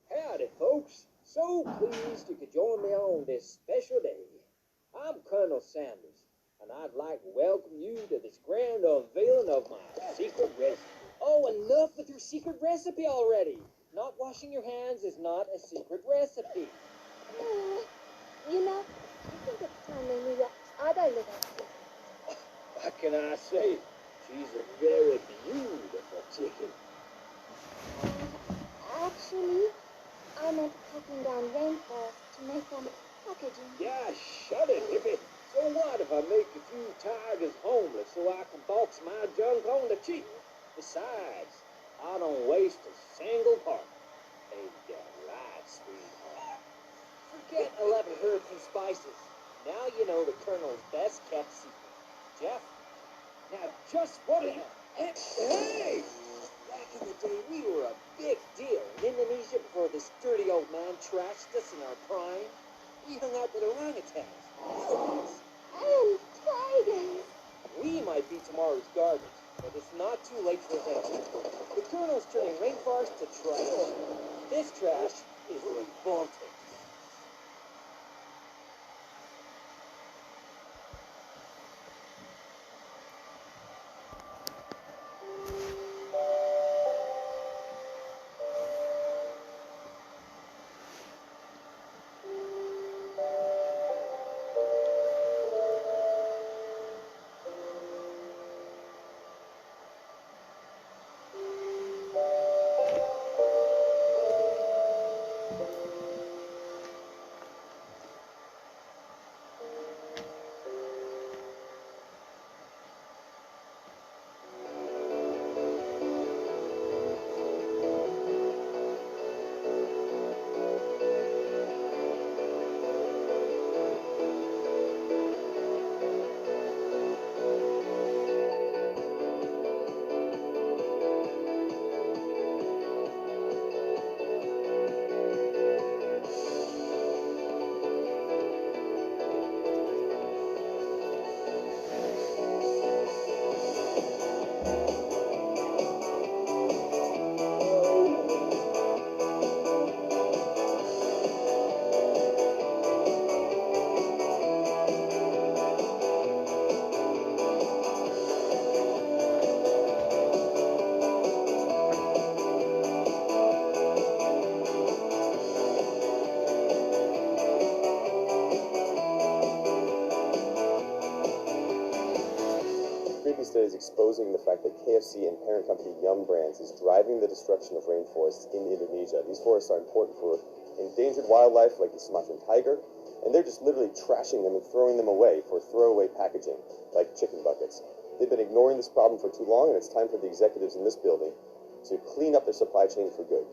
Howdy, folks. So pleased you could join me on this special day. I'm Colonel Sanders, and I'd like to welcome you to this grand unveiling of my secret recipe. Oh, enough with your secret recipe already. Not washing your hands is not a secret recipe. You know, I think it's time they knew that other little chicken. What can I say? She's a very beautiful chicken. Actually, I meant cutting down rainforests to make them packaging. Yeah, shut it, hippie. So what if I make a few tigers homeless so I can box my junk on the cheap? Besides, I don't waste a single part. Ain't that right, sweetheart? Forget 11 herbs and spices. Now you know the Colonel's best kept secret. Jeff, now just what in the heck? Hey! Back in the day, we were a big deal in Indonesia before this dirty old man trashed us in our prime. We hung out with orangutans, elephants. And tigers. We might be tomorrow's garbage, but it's not too late for them. The Colonel's turning rainforest to trash. This trash is revolting. Previous studies exposing the fact that KFC and parent company Yum Brands is driving the destruction of rainforests in Indonesia. These forests are important for endangered wildlife like the Sumatran tiger, and they're just literally trashing them and throwing them away for throwaway packaging like chicken buckets. They've been ignoring this problem for too long, and it's time for the executives in this building to clean up their supply chain for good.